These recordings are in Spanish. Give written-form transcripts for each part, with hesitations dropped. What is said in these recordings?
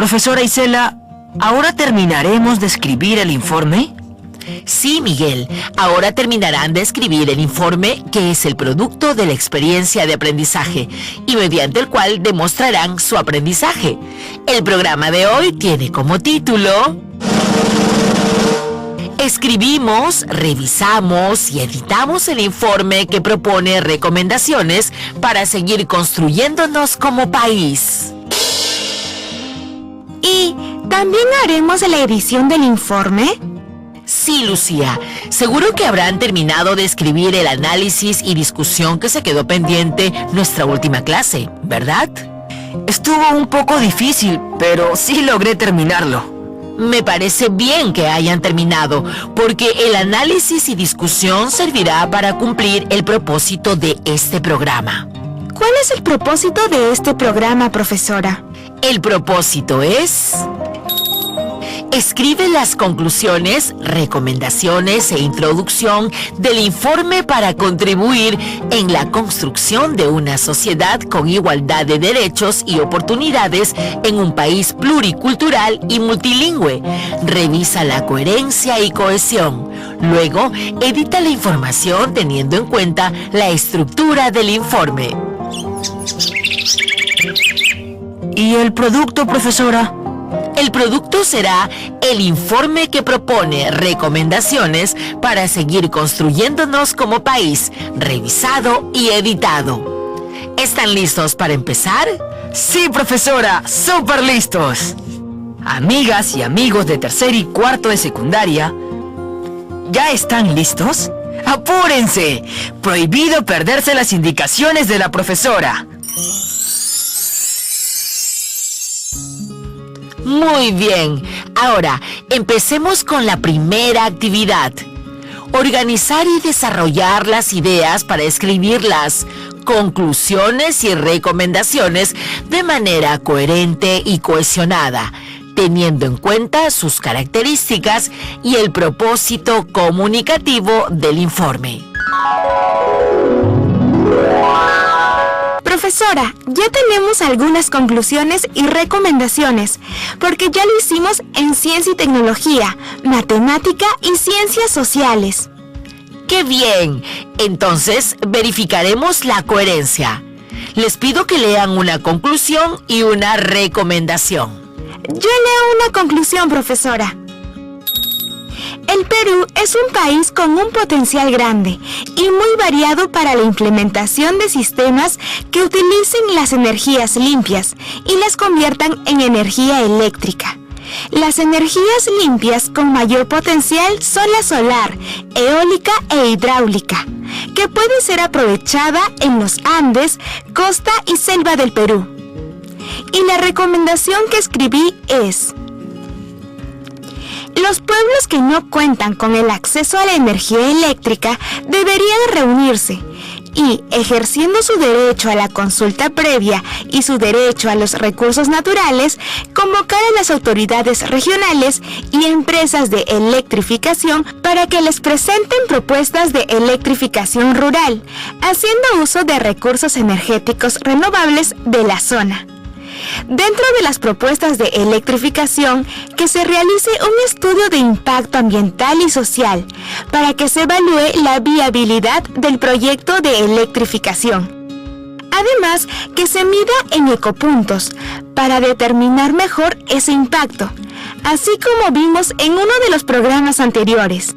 Profesora Isela, ¿ahora terminaremos de escribir el informe? Sí, Miguel. Ahora terminarán de escribir el informe, que es el producto de la experiencia de aprendizaje y mediante el cual demostrarán su aprendizaje. El programa de hoy tiene como título: Escribimos, revisamos y editamos el informe que propone recomendaciones para seguir construyéndonos como país. ¿Y también haremos la edición del informe? Sí, Lucía. Seguro que habrán terminado de escribir el análisis y discusión que se quedó pendiente nuestra última clase, ¿verdad? Estuvo un poco difícil, pero sí logré terminarlo. Me parece bien que hayan terminado, porque el análisis y discusión servirá para cumplir el propósito de este programa. ¿Cuál es el propósito de este programa, profesora? El propósito es: escribe las conclusiones, recomendaciones e introducción del informe para contribuir en la construcción de una sociedad con igualdad de derechos y oportunidades en un país pluricultural y multilingüe. Revisa la coherencia y cohesión. Luego, edita la información teniendo en cuenta la estructura del informe. ¿Y el producto, profesora? El producto será el informe que propone recomendaciones para seguir construyéndonos como país, revisado y editado. ¿Están listos para empezar? Sí, profesora, súper listos. Amigas y amigos de tercer y cuarto de secundaria, ¿ya están listos? ¡Apúrense! Prohibido perderse las indicaciones de la profesora. Muy bien. Ahora, empecemos con la primera actividad. Organizar y desarrollar las ideas para escribir las conclusiones y recomendaciones de manera coherente y cohesionada, teniendo en cuenta sus características y el propósito comunicativo del informe. Profesora, ya tenemos algunas conclusiones y recomendaciones, porque ya lo hicimos en Ciencia y Tecnología, Matemática y Ciencias Sociales. ¡Qué bien! Entonces, verificaremos la coherencia. Les pido que lean una conclusión y una recomendación. Yo leo una conclusión, profesora. El Perú es un país con un potencial grande y muy variado para la implementación de sistemas que utilicen las energías limpias y las conviertan en energía eléctrica. Las energías limpias con mayor potencial son la solar, eólica e hidráulica, que puede ser aprovechada en los Andes, costa y selva del Perú. Y la recomendación que escribí es: los pueblos que no cuentan con el acceso a la energía eléctrica deberían reunirse y, ejerciendo su derecho a la consulta previa y su derecho a los recursos naturales, convocar a las autoridades regionales y empresas de electrificación para que les presenten propuestas de electrificación rural, haciendo uso de recursos energéticos renovables de la zona. Dentro de las propuestas de electrificación, que se realice un estudio de impacto ambiental y social para que se evalúe la viabilidad del proyecto de electrificación. Además, que se mida en ecopuntos para determinar mejor ese impacto, así como vimos en uno de los programas anteriores.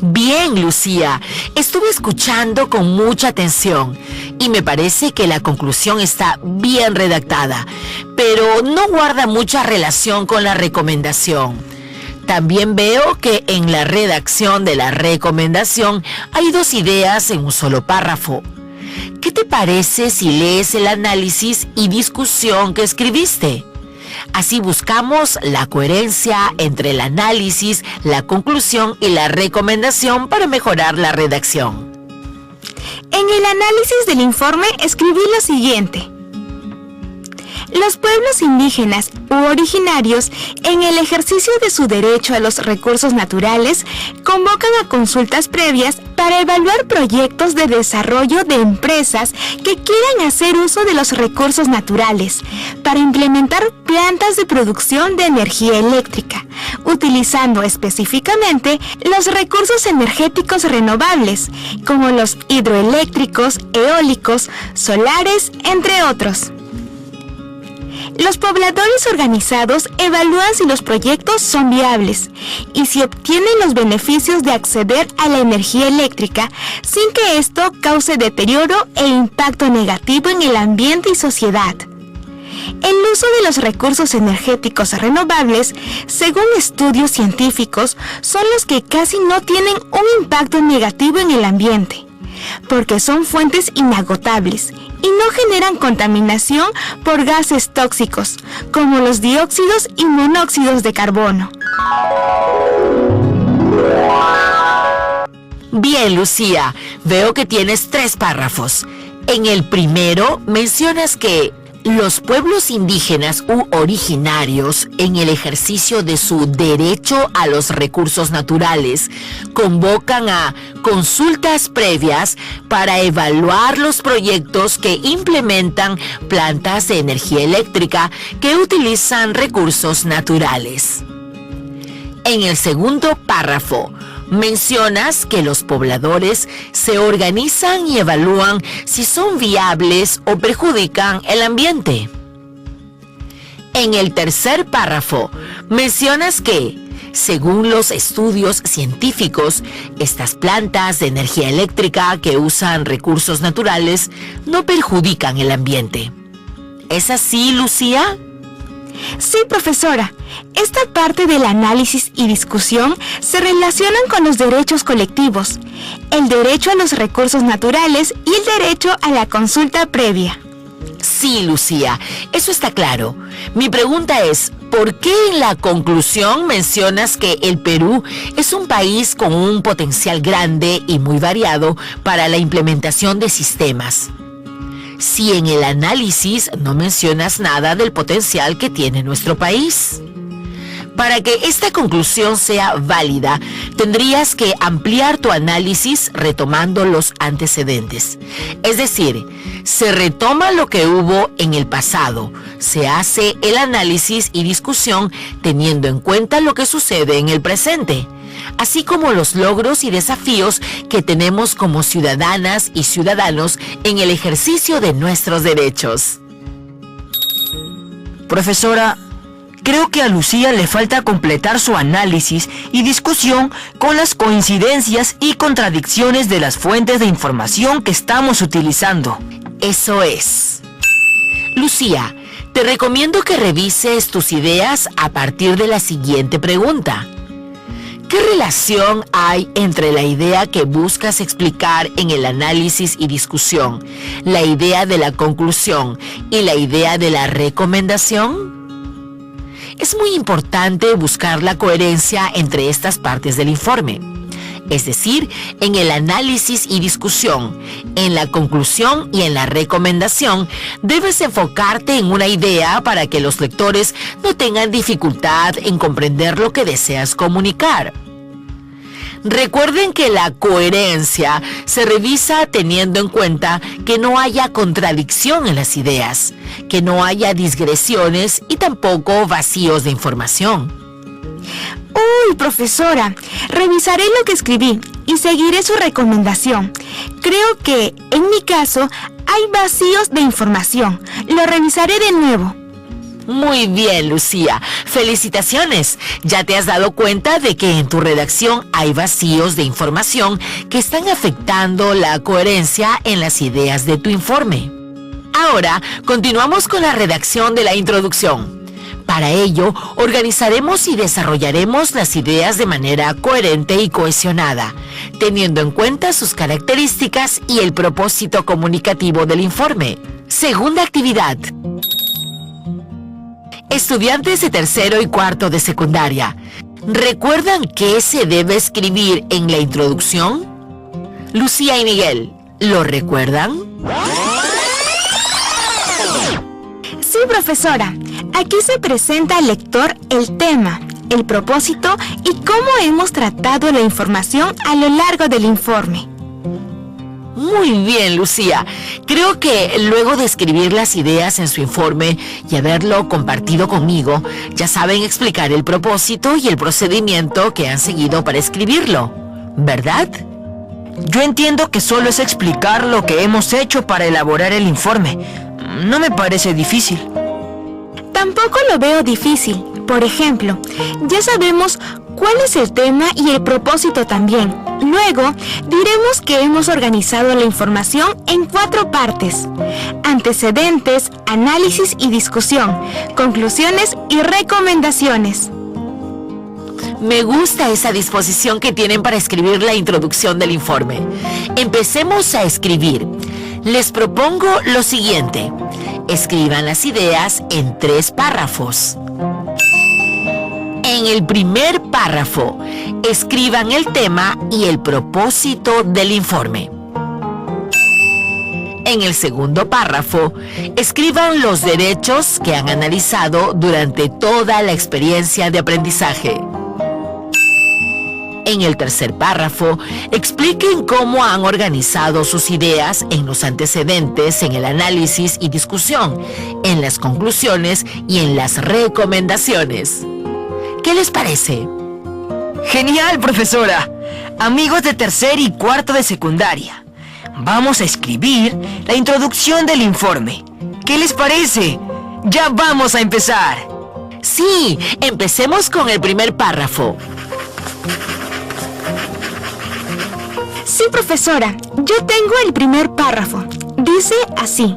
Bien, Lucía. Estuve escuchando con mucha atención y me parece que la conclusión está bien redactada, pero no guarda mucha relación con la recomendación. También veo que en la redacción de la recomendación hay dos ideas en un solo párrafo. ¿Qué te parece si lees el análisis y discusión que escribiste? Así buscamos la coherencia entre el análisis, la conclusión y la recomendación para mejorar la redacción. En el análisis del informe escribí lo siguiente: Los pueblos indígenas u originarios, en el ejercicio de su derecho a los recursos naturales, convocan a consultas previas para evaluar proyectos de desarrollo de empresas que quieran hacer uso de los recursos naturales, para implementar plantas de producción de energía eléctrica, utilizando específicamente los recursos energéticos renovables, como los hidroeléctricos, eólicos, solares, entre otros. Los pobladores organizados evalúan si los proyectos son viables y si obtienen los beneficios de acceder a la energía eléctrica sin que esto cause deterioro e impacto negativo en el ambiente y sociedad. El uso de los recursos energéticos renovables, según estudios científicos, son los que casi no tienen un impacto negativo en el ambiente, porque son fuentes inagotables y no generan contaminación por gases tóxicos, como los dióxidos y monóxidos de carbono. Bien, Lucía, veo que tienes 3 párrafos. En el primero mencionas que los pueblos indígenas u originarios, en el ejercicio de su derecho a los recursos naturales, convocan a consultas previas para evaluar los proyectos que implementan plantas de energía eléctrica que utilizan recursos naturales. En el segundo párrafo, mencionas que los pobladores se organizan y evalúan si son viables o perjudican el ambiente. En el tercer párrafo, mencionas que, según los estudios científicos, estas plantas de energía eléctrica que usan recursos naturales no perjudican el ambiente. ¿Es así, Lucía? Sí, profesora. Esta parte del análisis y discusión se relacionan con los derechos colectivos, el derecho a los recursos naturales y el derecho a la consulta previa. Sí, Lucía, eso está claro. Mi pregunta es, ¿por qué en la conclusión mencionas que el Perú es un país con un potencial grande y muy variado para la implementación de sistemas? Si en el análisis no mencionas nada del potencial que tiene nuestro país. Para que esta conclusión sea válida, tendrías que ampliar tu análisis retomando los antecedentes. Es decir, se retoma lo que hubo en el pasado, se hace el análisis y discusión teniendo en cuenta lo que sucede en el presente, así como los logros y desafíos que tenemos como ciudadanas y ciudadanos en el ejercicio de nuestros derechos. Profesora, creo que a Lucía le falta completar su análisis y discusión con las coincidencias y contradicciones de las fuentes de información que estamos utilizando. Eso es. Lucía, te recomiendo que revises tus ideas a partir de la siguiente pregunta. ¿Qué relación hay entre la idea que buscas explicar en el análisis y discusión, la idea de la conclusión y la idea de la recomendación? Es muy importante buscar la coherencia entre estas partes del informe. Es decir, en el análisis y discusión, en la conclusión y en la recomendación, debes enfocarte en una idea para que los lectores no tengan dificultad en comprender lo que deseas comunicar. Recuerden que la coherencia se revisa teniendo en cuenta que no haya contradicción en las ideas, que no haya digresiones y tampoco vacíos de información. Uy, profesora, revisaré lo que escribí y seguiré su recomendación. Creo que, en mi caso, hay vacíos de información. Lo revisaré de nuevo. Muy bien, Lucía. Felicitaciones. Ya te has dado cuenta de que en tu redacción hay vacíos de información que están afectando la coherencia en las ideas de tu informe. Ahora, continuamos con la redacción de la introducción. Para ello, organizaremos y desarrollaremos las ideas de manera coherente y cohesionada, teniendo en cuenta sus características y el propósito comunicativo del informe. Segunda actividad. Estudiantes de tercero y cuarto de secundaria, ¿recuerdan qué se debe escribir en la introducción? Lucía y Miguel, ¿lo recuerdan? Sí, profesora. Aquí se presenta al lector el tema, el propósito y cómo hemos tratado la información a lo largo del informe. Muy bien, Lucía. Creo que luego de escribir las ideas en su informe y haberlo compartido conmigo, ya saben explicar el propósito y el procedimiento que han seguido para escribirlo, ¿verdad? Yo entiendo que solo es explicar lo que hemos hecho para elaborar el informe. No me parece difícil. Tampoco lo veo difícil. Por ejemplo, ya sabemos cuál es el tema y el propósito también. Luego, diremos que hemos organizado la información en 4 partes: antecedentes, análisis y discusión, conclusiones y recomendaciones. Me gusta esa disposición que tienen para escribir la introducción del informe. Empecemos a escribir. Les propongo lo siguiente. Escriban las ideas en 3 párrafos. En el primer párrafo, escriban el tema y el propósito del informe. En el segundo párrafo, escriban los derechos que han analizado durante toda la experiencia de aprendizaje. En el tercer párrafo, expliquen cómo han organizado sus ideas en los antecedentes, en el análisis y discusión, en las conclusiones y en las recomendaciones. ¿Qué les parece? ¡Genial, profesora! Amigos de tercer y cuarto de secundaria, vamos a escribir la introducción del informe. ¿Qué les parece? ¡Ya vamos a empezar! Sí, empecemos con el primer párrafo. Sí, profesora, yo tengo el primer párrafo. Dice así: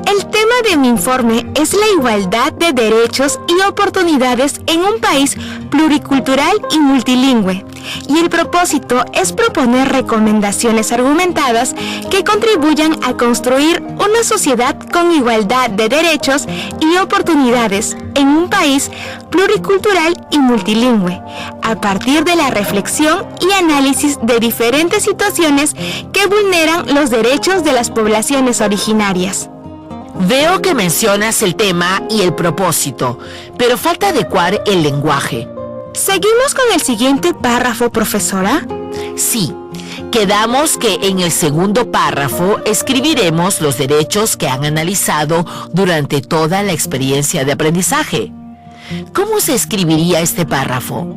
el tema de mi informe es la igualdad de derechos y oportunidades en un país pluricultural y multilingüe, y el propósito es proponer recomendaciones argumentadas que contribuyan a construir una sociedad con igualdad de derechos y oportunidades en un país pluricultural y multilingüe, a partir de la reflexión y análisis de diferentes situaciones que vulneran los derechos de las poblaciones originarias. Veo que mencionas el tema y el propósito, pero falta adecuar el lenguaje. ¿Seguimos con el siguiente párrafo, profesora? Sí, quedamos que en el segundo párrafo escribiremos los derechos que han analizado durante toda la experiencia de aprendizaje. ¿Cómo se escribiría este párrafo?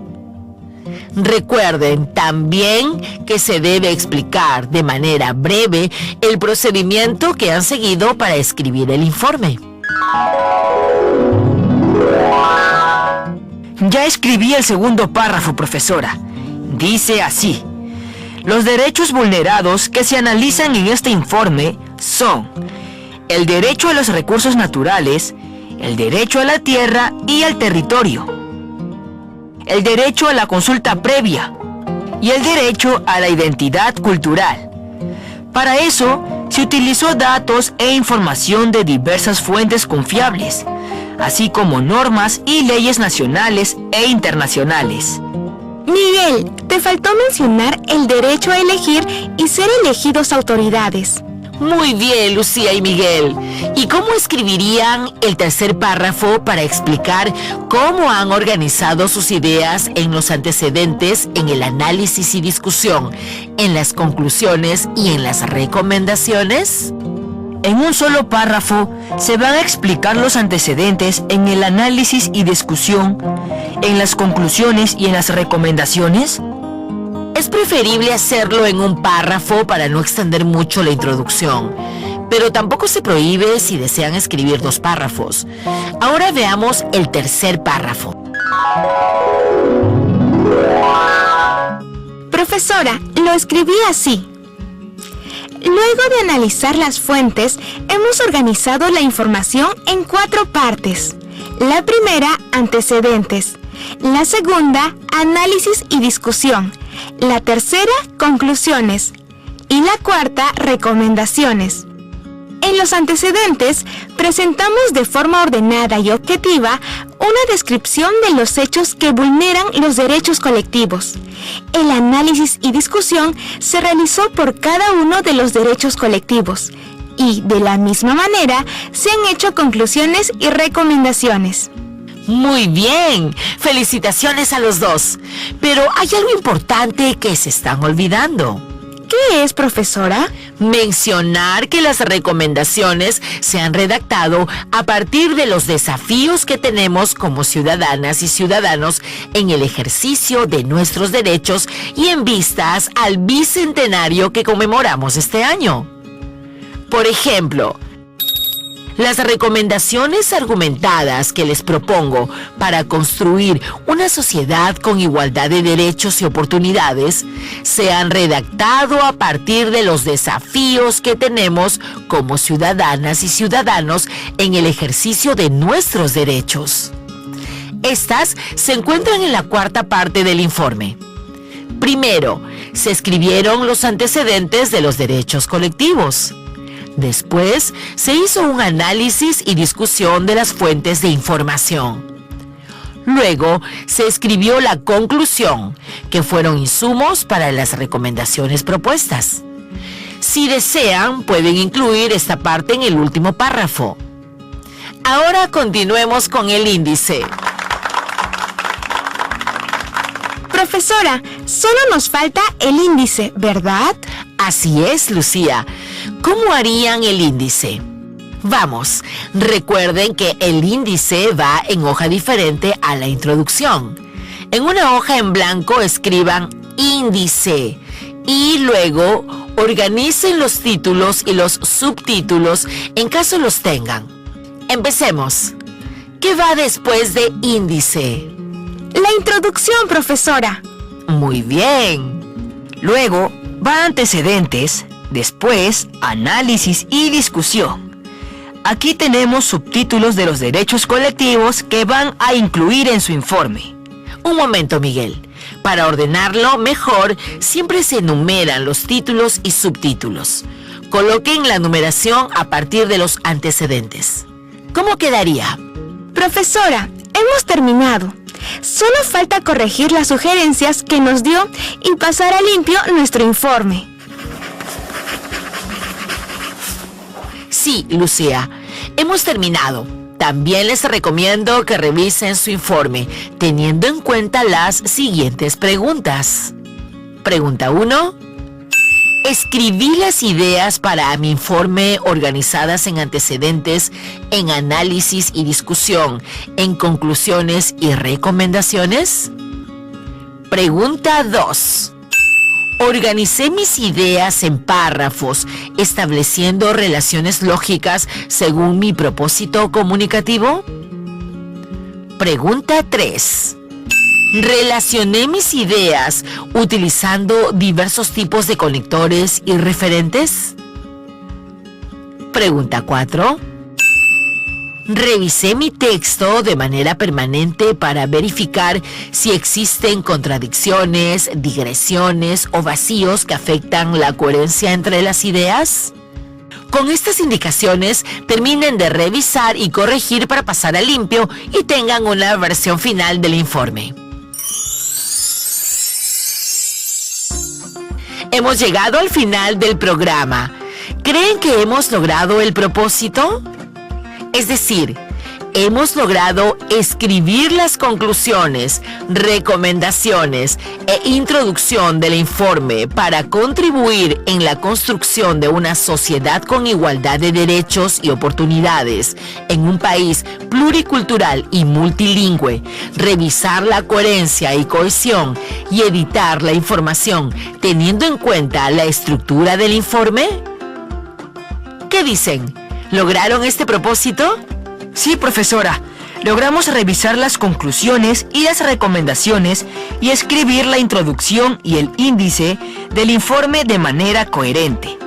Recuerden también que se debe explicar de manera breve el procedimiento que han seguido para escribir el informe. Ya escribí el segundo párrafo, profesora. Dice así: los derechos vulnerados que se analizan en este informe son el derecho a los recursos naturales, el derecho a la tierra y al territorio, el derecho a la consulta previa y el derecho a la identidad cultural. Para eso, se utilizó datos e información de diversas fuentes confiables, así como normas y leyes nacionales e internacionales. Miguel, te faltó mencionar el derecho a elegir y ser elegidos autoridades. Muy bien, Lucía y Miguel. ¿Y cómo escribirían el tercer párrafo para explicar cómo han organizado sus ideas en los antecedentes, en el análisis y discusión, en las conclusiones y en las recomendaciones? En un solo párrafo se van a explicar los antecedentes en el análisis y discusión, en las conclusiones y en las recomendaciones. Es preferible hacerlo en un párrafo para no extender mucho la introducción, pero tampoco se prohíbe si desean escribir 2 párrafos. Ahora veamos el tercer párrafo. Profesora, lo escribí así: luego de analizar las fuentes, hemos organizado la información en 4 partes. La primera, antecedentes. La segunda, análisis y discusión. La tercera, conclusiones. Y la cuarta, recomendaciones. En los antecedentes, presentamos de forma ordenada y objetiva una descripción de los hechos que vulneran los derechos colectivos. El análisis y discusión se realizó por cada uno de los derechos colectivos. Y, de la misma manera, se han hecho conclusiones y recomendaciones. Muy bien, felicitaciones a los dos. Pero hay algo importante que se están olvidando. ¿Qué es, profesora? Mencionar que las recomendaciones se han redactado a partir de los desafíos que tenemos como ciudadanas y ciudadanos en el ejercicio de nuestros derechos y en vistas al bicentenario que conmemoramos este año. Por ejemplo, las recomendaciones argumentadas que les propongo para construir una sociedad con igualdad de derechos y oportunidades se han redactado a partir de los desafíos que tenemos como ciudadanas y ciudadanos en el ejercicio de nuestros derechos. Estas se encuentran en la cuarta parte del informe. Primero, se escribieron los antecedentes de los derechos colectivos. Después, se hizo un análisis y discusión de las fuentes de información. Luego, se escribió la conclusión, que fueron insumos para las recomendaciones propuestas. Si desean, pueden incluir esta parte en el último párrafo. Ahora continuemos con el índice. Profesora, solo nos falta el índice, ¿verdad? Así es, Lucía. ¿Cómo harían el índice? Vamos, recuerden que el índice va en hoja diferente a la introducción. En una hoja en blanco escriban índice y luego organicen los títulos y los subtítulos en caso los tengan. Empecemos. ¿Qué va después de índice? La introducción, profesora. Muy bien. Luego va antecedentes, después análisis y discusión. Aquí tenemos subtítulos de los derechos colectivos que van a incluir en su informe. Un momento, Miguel. Para ordenarlo mejor, siempre se enumeran los títulos y subtítulos. Coloquen la numeración a partir de los antecedentes. ¿Cómo quedaría? Profesora, hemos terminado. Solo falta corregir las sugerencias que nos dio y pasar a limpio nuestro informe. Sí, Lucía, hemos terminado. También les recomiendo que revisen su informe, teniendo en cuenta las siguientes preguntas. Pregunta 1. Escribí las ideas para mi informe organizadas en antecedentes, en análisis y discusión, en conclusiones y recomendaciones. Pregunta 2. Organicé mis ideas en párrafos, estableciendo relaciones lógicas según mi propósito comunicativo. Pregunta 3. Relacioné mis ideas utilizando diversos tipos de conectores y referentes. Pregunta 4. Revisé mi texto de manera permanente para verificar si existen contradicciones, digresiones o vacíos que afectan la coherencia entre las ideas. Con estas indicaciones, terminen de revisar y corregir para pasar a limpio y tengan una versión final del informe. Hemos llegado al final del programa. ¿Creen que hemos logrado el propósito? Es decir, hemos logrado escribir las conclusiones, recomendaciones e introducción del informe para contribuir en la construcción de una sociedad con igualdad de derechos y oportunidades en un país pluricultural y multilingüe, revisar la coherencia y cohesión y editar la información teniendo en cuenta la estructura del informe. ¿Qué dicen? ¿Lograron este propósito? Sí, profesora. Logramos revisar las conclusiones y las recomendaciones y escribir la introducción y el índice del informe de manera coherente.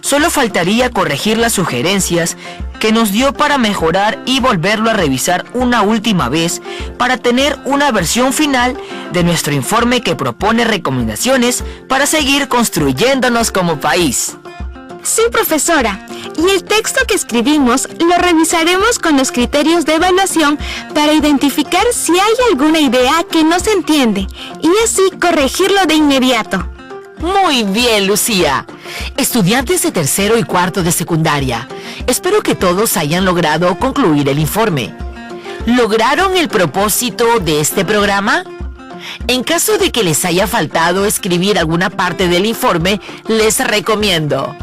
Solo faltaría corregir las sugerencias que nos dio para mejorar y volverlo a revisar una última vez para tener una versión final de nuestro informe que propone recomendaciones para seguir construyéndonos como país. Sí, profesora. Y el texto que escribimos lo revisaremos con los criterios de evaluación para identificar si hay alguna idea que no se entiende y así corregirlo de inmediato. Muy bien, Lucía. Estudiantes de tercero y cuarto de secundaria, espero que todos hayan logrado concluir el informe. ¿Lograron el propósito de este programa? En caso de que les haya faltado escribir alguna parte del informe, les recomiendo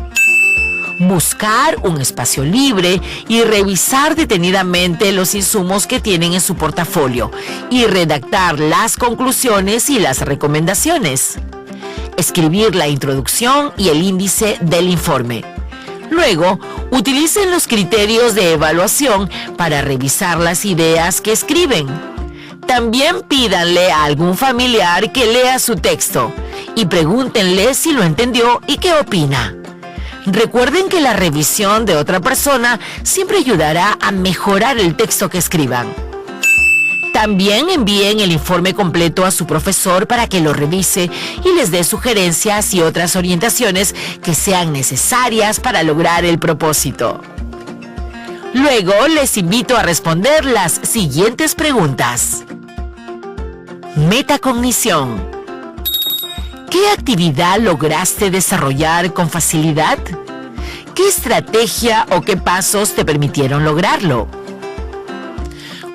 buscar un espacio libre y revisar detenidamente los insumos que tienen en su portafolio y redactar las conclusiones y las recomendaciones. Escribir la introducción y el índice del informe. Luego, utilicen los criterios de evaluación para revisar las ideas que escriben. También pídanle a algún familiar que lea su texto y pregúntenle si lo entendió y qué opina. Recuerden que la revisión de otra persona siempre ayudará a mejorar el texto que escriban. También envíen el informe completo a su profesor para que lo revise y les dé sugerencias y otras orientaciones que sean necesarias para lograr el propósito. Luego les invito a responder las siguientes preguntas. Metacognición. ¿Qué actividad lograste desarrollar con facilidad? ¿Qué estrategia o qué pasos te permitieron lograrlo?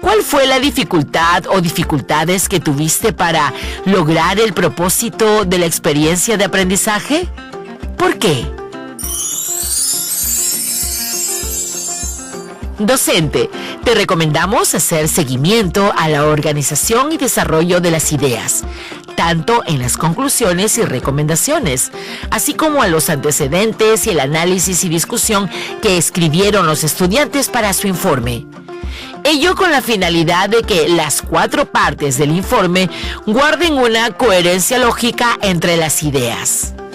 ¿Cuál fue la dificultad o dificultades que tuviste para lograr el propósito de la experiencia de aprendizaje? ¿Por qué? Docente, te recomendamos hacer seguimiento a la organización y desarrollo de las ideas, tanto en las conclusiones y recomendaciones, así como a los antecedentes y el análisis y discusión que escribieron los estudiantes para su informe. Ello con la finalidad de que las 4 partes del informe guarden una coherencia lógica entre las ideas.